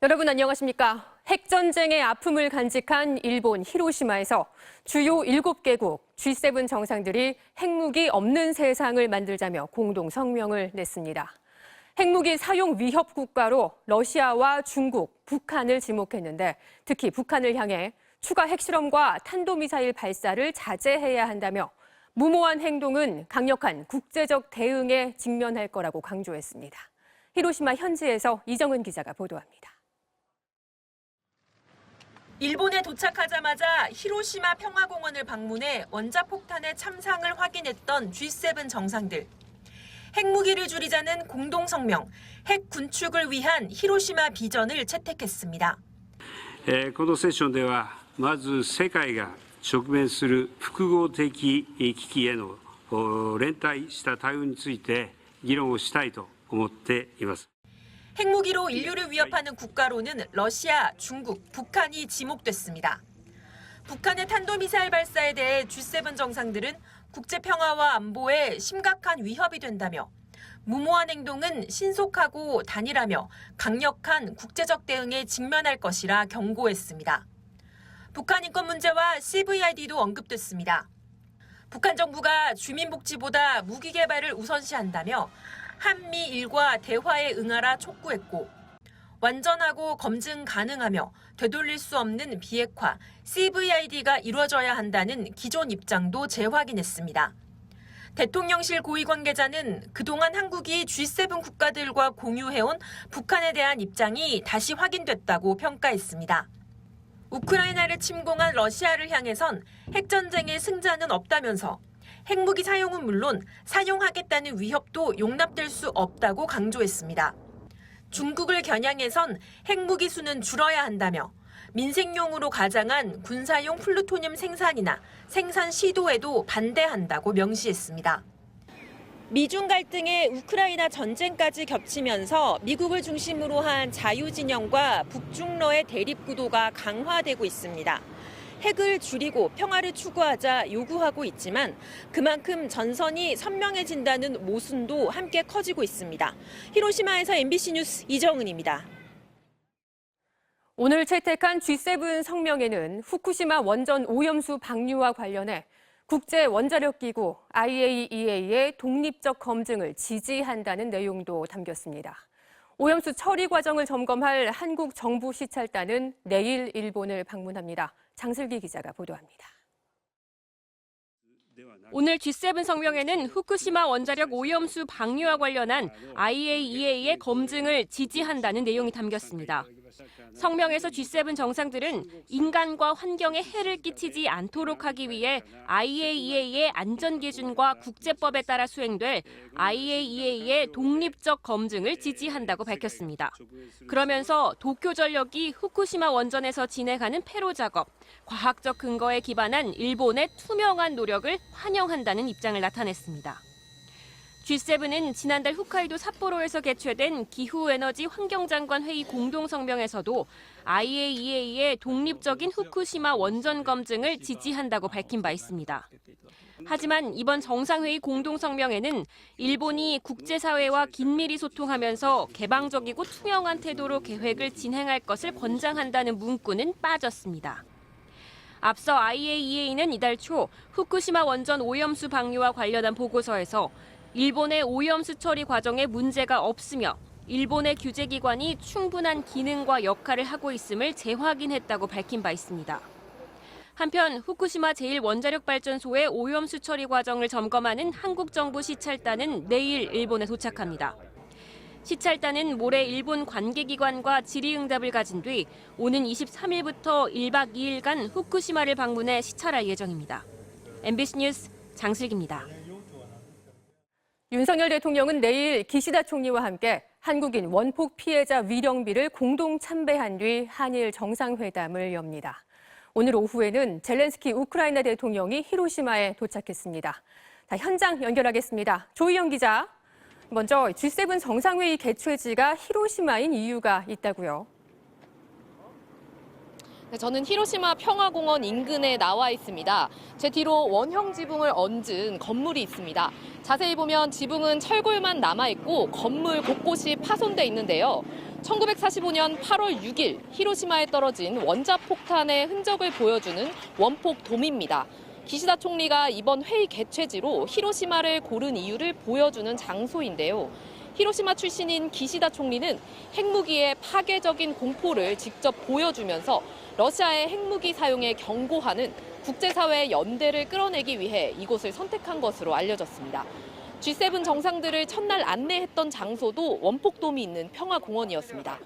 여러분 안녕하십니까? 핵전쟁의 아픔을 간직한 일본 히로시마에서 주요 7개국 G7 정상들이 핵무기 없는 세상을 만들자며 공동 성명을 냈습니다. 핵무기 사용 위협 국가로 러시아와 중국, 북한을 지목했는데 특히 북한을 향해 추가 핵실험과 탄도미사일 발사를 자제해야 한다며 무모한 행동은 강력한 국제적 대응에 직면할 거라고 강조했습니다. 히로시마 현지에서 이정은 기자가 보도합니다. 일본에 도착하자마자 히로시마 평화공원을 방문해 원자폭탄의 참상을 확인했던 G7 정상들. 핵무기를 줄이자는 공동성명, 핵 군축을 위한 히로시마 비전을 채택했습니다. このセッションではまず世界が直面する複合的危機への連帯した対応について議論をしたいと思っています。 핵무기로 인류를 위협하는 국가로는 러시아, 중국, 북한이 지목됐습니다. 북한의 탄도미사일 발사에 대해 G7 정상들은 국제평화와 안보에 심각한 위협이 된다며 무모한 행동은 신속하고 단일하며 강력한 국제적 대응에 직면할 것이라 경고했습니다. 북한 인권 문제와 CVID도 언급됐습니다. 북한 정부가 주민복지보다 무기 개발을 우선시한다며 한미일과 대화에 응하라 촉구했고 완전하고 검증 가능하며 되돌릴 수 없는 비핵화 CVID가 이루어져야 한다는 기존 입장도 재확인했습니다. 대통령실 고위 관계자는 그동안 한국이 G7 국가들과 공유해온 북한에 대한 입장이 다시 확인됐다고 평가했습니다. 우크라이나를 침공한 러시아를 향해선 핵전쟁의 승자는 없다면서 핵무기 사용은 물론 사용하겠다는 위협도 용납될 수 없다고 강조했습니다. 중국을 겨냥해선 핵무기 수는 줄어야 한다며 민생용으로 가장한 군사용 플루토늄 생산이나 생산 시도에도 반대한다고 명시했습니다. 미중 갈등에 우크라이나 전쟁까지 겹치면서 미국을 중심으로 한 자유진영과 북중러의 대립구도가 강화되고 있습니다. 핵을 줄이고 평화를 추구하자 요구하고 있지만 그만큼 전선이 선명해진다는 모순도 함께 커지고 있습니다. 히로시마에서 MBC 뉴스 이정은입니다. 오늘 채택한 G7 성명에는 후쿠시마 원전 오염수 방류와 관련해 국제원자력기구 IAEA의 독립적 검증을 지지한다는 내용도 담겼습니다. 오염수 처리 과정을 점검할 한국 정부 시찰단은 내일 일본을 방문합니다. 장슬기 기자가 보도합니다. 오늘 G7 성명에는 후쿠시마 원자력 오염수 방류와 관련한 IAEA의 검증을 지지한다는 내용이 담겼습니다. 성명에서 G7 정상들은 인간과 환경에 해를 끼치지 않도록 하기 위해 IAEA의 안전기준과 국제법에 따라 수행될 IAEA의 독립적 검증을 지지한다고 밝혔습니다. 그러면서 도쿄전력이 후쿠시마 원전에서 진행하는 폐로 작업, 과학적 근거에 기반한 일본의 투명한 노력을 환영한다는 입장을 나타냈습니다. G7은 지난달 홋카이도 삿포로에서 개최된 기후에너지 환경장관 회의 공동성명에서도 IAEA의 독립적인 후쿠시마 원전 검증을 지지한다고 밝힌 바 있습니다. 하지만 이번 정상회의 공동성명에는 일본이 국제사회와 긴밀히 소통하면서 개방적이고 투명한 태도로 계획을 진행할 것을 권장한다는 문구는 빠졌습니다. 앞서 IAEA는 이달 초 후쿠시마 원전 오염수 방류와 관련한 보고서에서 일본의 오염수 처리 과정에 문제가 없으며 일본의 규제기관이 충분한 기능과 역할을 하고 있음을 재확인했다고 밝힌 바 있습니다. 한편 후쿠시마 제1원자력발전소의 오염수 처리 과정을 점검하는 한국 정부 시찰단은 내일 일본에 도착합니다. 시찰단은 모레 일본 관계기관과 질의응답을 가진 뒤 오는 23일부터 1박 2일간 후쿠시마를 방문해 시찰할 예정입니다. MBC 뉴스 장슬기입니다. 윤석열 대통령은 내일 기시다 총리와 함께 한국인 원폭 피해자 위령비를 공동 참배한 뒤 한일 정상회담을 엽니다. 오늘 오후에는 젤렌스키 우크라이나 대통령이 히로시마에 도착했습니다. 자, 현장 연결하겠습니다. 조희영 기자. 먼저 G7 정상회의 개최지가 히로시마인 이유가 있다고요? 네, 저는 히로시마 평화공원 인근에 나와 있습니다. 제 뒤로 원형 지붕을 얹은 건물이 있습니다. 자세히 보면 지붕은 철골만 남아있고 건물 곳곳이 파손돼 있는데요. 1945년 8월 6일 히로시마에 떨어진 원자폭탄의 흔적을 보여주는 원폭돔입니다. 기시다 총리가 이번 회의 개최지로 히로시마를 고른 이유를 보여주는 장소인데요. 히로시마 출신인 기시다 총리는 핵무기의 파괴적인 공포를 직접 보여주면서 러시아의 핵무기 사용에 경고하는 국제사회의 연대를 끌어내기 위해 이곳을 선택한 것으로 알려졌습니다. G7 정상들을 첫날 안내했던 장소도 원폭돔이 있는 평화공원이었습니다.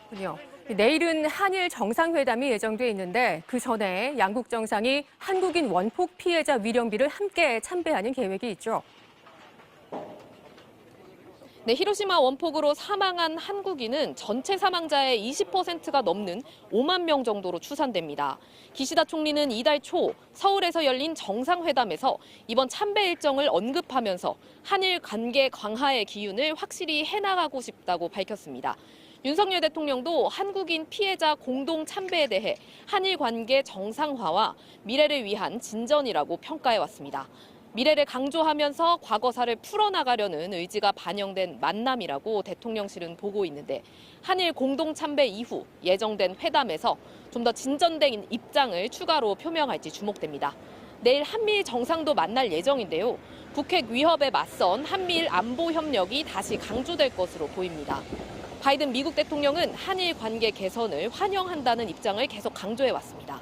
군요. 내일은 한일 정상회담이 예정돼 있는데 그 전에 양국 정상이 한국인 원폭 피해자 위령비를 함께 참배하는 계획이 있죠. 네, 히로시마 원폭으로 사망한 한국인은 전체 사망자의 20%가 넘는 5만 명 정도로 추산됩니다. 기시다 총리는 이달 초 서울에서 열린 정상회담에서 이번 참배 일정을 언급하면서 한일 관계 강화의 기운을 확실히 해나가고 싶다고 밝혔습니다. 윤석열 대통령도 한국인 피해자 공동 참배에 대해 한일 관계 정상화와 미래를 위한 진전이라고 평가해왔습니다. 미래를 강조하면서 과거사를 풀어나가려는 의지가 반영된 만남이라고 대통령실은 보고 있는데 한일 공동 참배 이후 예정된 회담에서 좀 더 진전된 입장을 추가로 표명할지 주목됩니다. 내일 한미일 정상도 만날 예정인데요. 북핵 위협에 맞선 한미일 안보 협력이 다시 강조될 것으로 보입니다. 바이든 미국 대통령은 한일 관계 개선을 환영한다는 입장을 계속 강조해왔습니다.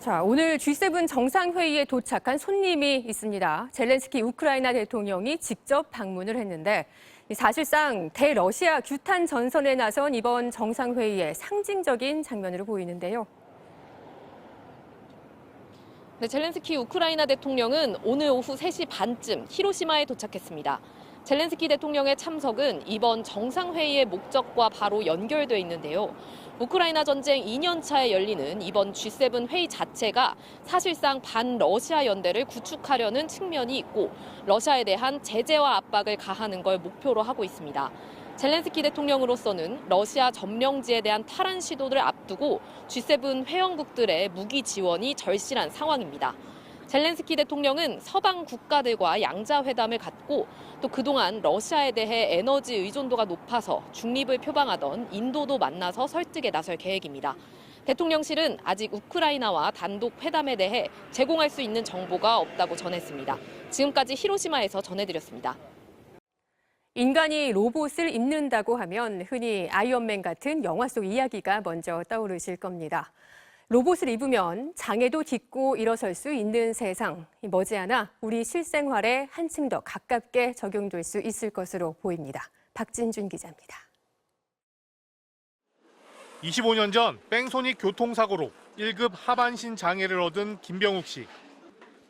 자, 오늘 G7 정상회의에 도착한 손님이 있습니다. 젤렌스키 우크라이나 대통령이 직접 방문을 했는데 사실상 대러시아 규탄 전선에 나선 이번 정상회의의 상징적인 장면으로 보이는데요. 네, 젤렌스키 우크라이나 대통령은 오늘 오후 3시 반쯤 히로시마에 도착했습니다. 젤렌스키 대통령의 참석은 이번 정상회의의 목적과 바로 연결돼 있는데요. 우크라이나 전쟁 2년 차에 열리는 이번 G7 회의 자체가 사실상 반러시아 연대를 구축하려는 측면이 있고 러시아에 대한 제재와 압박을 가하는 걸 목표로 하고 있습니다. 젤렌스키 대통령으로서는 러시아 점령지에 대한 탈환 시도를 앞두고 G7 회원국들의 무기 지원이 절실한 상황입니다. 젤렌스키 대통령은 서방 국가들과 양자회담을 갖고 또 그동안 러시아에 대해 에너지 의존도가 높아서 중립을 표방하던 인도도 만나서 설득에 나설 계획입니다. 대통령실은 아직 우크라이나와 단독 회담에 대해 제공할 수 있는 정보가 없다고 전했습니다. 지금까지 히로시마에서 전해드렸습니다. 인간이 로봇을 입는다고 하면 흔히 아이언맨 같은 영화 속 이야기가 먼저 떠오르실 겁니다. 로봇을 입으면 장애도 딛고 일어설 수 있는 세상, 머지않아 우리 실생활에 한층 더 가깝게 적용될 수 있을 것으로 보입니다. 박진준 기자입니다. 25년 전 뺑소니 교통사고로 1급 하반신 장애를 얻은 김병욱 씨.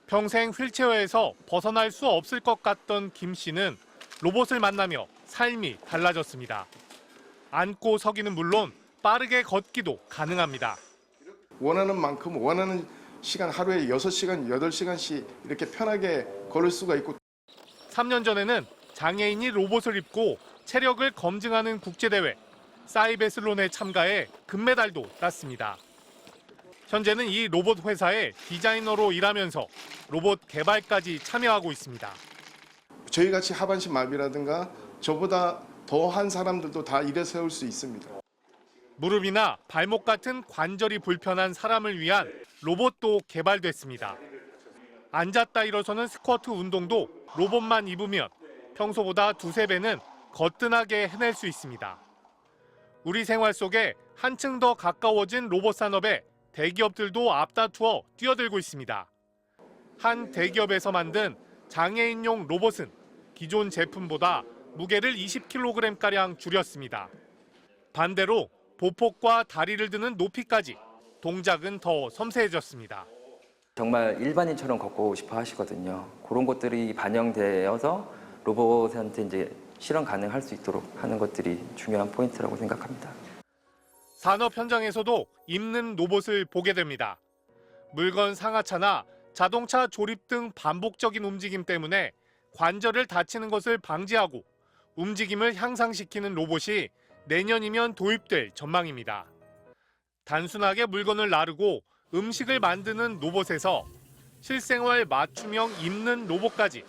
평생 휠체어에서 벗어날 수 없을 것 같던 김 씨는 로봇을 만나며 삶이 달라졌습니다. 앉고 서기는 물론 빠르게 걷기도 가능합니다. 원하는 만큼 원하는 시간 하루에 6시간, 8시간씩 이렇게 편하게 걸을 수가 있고 3년 전에는 장애인이 로봇을 입고 체력을 검증하는 국제대회 사이베슬론에 참가해 금메달도 땄습니다. 현재는 이 로봇 회사의 디자이너로 일하면서 로봇 개발까지 참여하고 있습니다. 저희같이 하반신 마비라든가 저보다 더한 사람들도 다 일에 세울 수 있습니다. 무릎이나 발목 같은 관절이 불편한 사람을 위한 로봇도 개발됐습니다. 앉았다 일어서는 스쿼트 운동도 로봇만 입으면 평소보다 2~3배는 거뜬하게 해낼 수 있습니다. 우리 생활 속에 한층 더 가까워진 로봇 산업에 대기업들도 앞다투어 뛰어들고 있습니다. 한 대기업에서 만든 장애인용 로봇은 기존 제품보다 무게를 20kg가량 줄였습니다. 반대로 보폭과 다리를 드는 높이까지 동작은 더 섬세해졌습니다. 정말 일반인처럼 걷고 싶어 하시거든요. 그런 것들이 반영되어서 로봇한테 이제 실현 가능할 수 있도록 하는 것들이 중요한 포인트라고 생각합니다. 산업 현장에서도 입는 로봇을 보게 됩니다. 물건 상하차나 자동차 조립 등 반복적인 움직임 때문에 관절을 다치는 것을 방지하고 움직임을 향상시키는 로봇이 내년이면 도입될 전망입니다. 단순하게 물건을 나르고 음식을 만드는 로봇에서 실생활 맞춤형 입는 로봇까지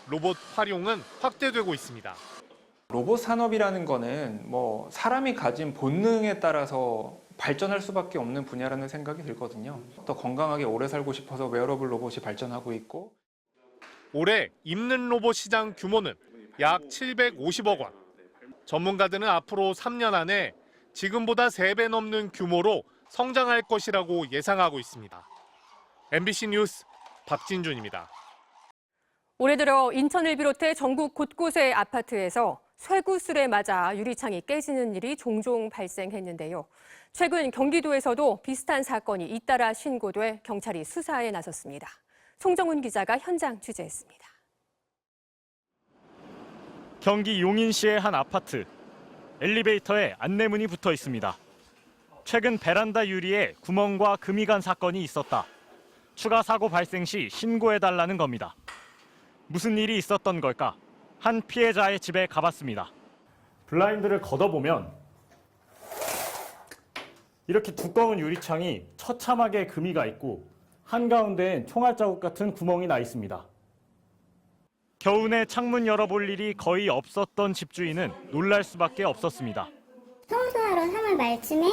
로봇 활용은 확대되고 있습니다. 로봇 산업이라는 거는 사람이 가진 본능에 따라서 발전할 수밖에 없는 분야라는 생각이 들거든요. 더 건강하게 오래 살고 싶어서 웨어러블 로봇이 발전하고 있고. 올해 입는 로봇 시장 규모는 약 750억 원. 전문가들은 앞으로 3년 안에 지금보다 3배 넘는 규모로 성장할 것이라고 예상하고 있습니다. MBC 뉴스 박진준입니다. 올해 들어 인천을 비롯해 전국 곳곳의 아파트에서 쇠구슬에 맞아 유리창이 깨지는 일이 종종 발생했는데요. 최근 경기도에서도 비슷한 사건이 잇따라 신고돼 경찰이 수사에 나섰습니다. 송정훈 기자가 현장 취재했습니다. 경기 용인시의 한 아파트. 엘리베이터에 안내문이 붙어 있습니다. 최근 베란다 유리에 구멍과 금이 간 사건이 있었다. 추가 사고 발생 시 신고해달라는 겁니다. 무슨 일이 있었던 걸까? 한 피해자의 집에 가봤습니다. 블라인드를 걷어보면 이렇게 두꺼운 유리창이 처참하게 금이 가 있고 한가운데엔 총알 자국 같은 구멍이 나 있습니다. 겨우내 창문 열어볼 일이 거의 없었던 집주인은 놀랄 수밖에 없었습니다. 청소하러 3월 말쯤에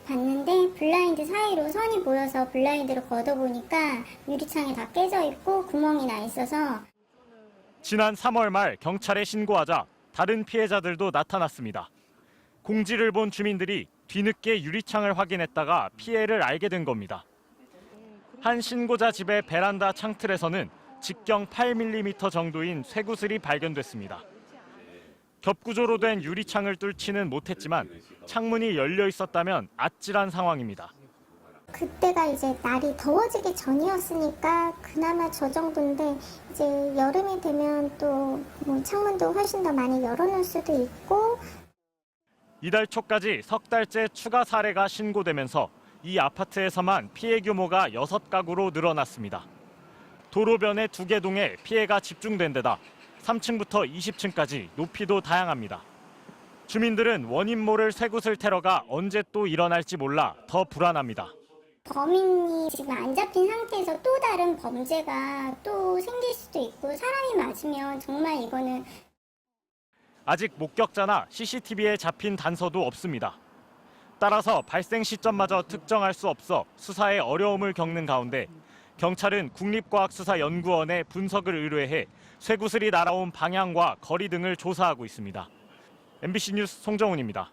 봤는데 블라인드 사이로 선이 보여서 블라인드를 걷어보니까 유리창이 다 깨져 있고 구멍이 나 있어서. 지난 3월 말 경찰에 신고하자 다른 피해자들도 나타났습니다. 공지를 본 주민들이 뒤늦게 유리창을 확인했다가 피해를 알게 된 겁니다. 한 신고자 집의 베란다 창틀에서는 직경 8mm 정도인 쇠구슬이 발견됐습니다. 겹구조로 된 유리창을 뚫지는 못했지만 창문이 열려 있었다면 아찔한 상황입니다. 그때가 이제 날이 더워지기 전이었으니까 그나마 저 정도인데 이제 여름이 되면 또 창문도 훨씬 더 많이 열어놓을 수도 있고. 이달 초까지 석 달째 추가 사례가 신고되면서 이 아파트에서만 피해 규모가 6가구로 늘어났습니다. 도로변의 2개 동에 피해가 집중된 데다 3층부터 20층까지 높이도 다양합니다. 주민들은 원인 모를 쇠구슬 테러가 언제 또 일어날지 몰라 더 불안합니다. 범인이 지금 안 잡힌 상태에서 또 다른 범죄가 또 생길 수도 있고 사람이 맞으면 정말 이거는. 아직 목격자나 CCTV에 잡힌 단서도 없습니다. 따라서 발생 시점마저 특정할 수 없어 수사에 어려움을 겪는 가운데 경찰은 국립과학수사연구원에 분석을 의뢰해 쇠구슬이 날아온 방향과 거리 등을 조사하고 있습니다. MBC 뉴스 송정훈입니다.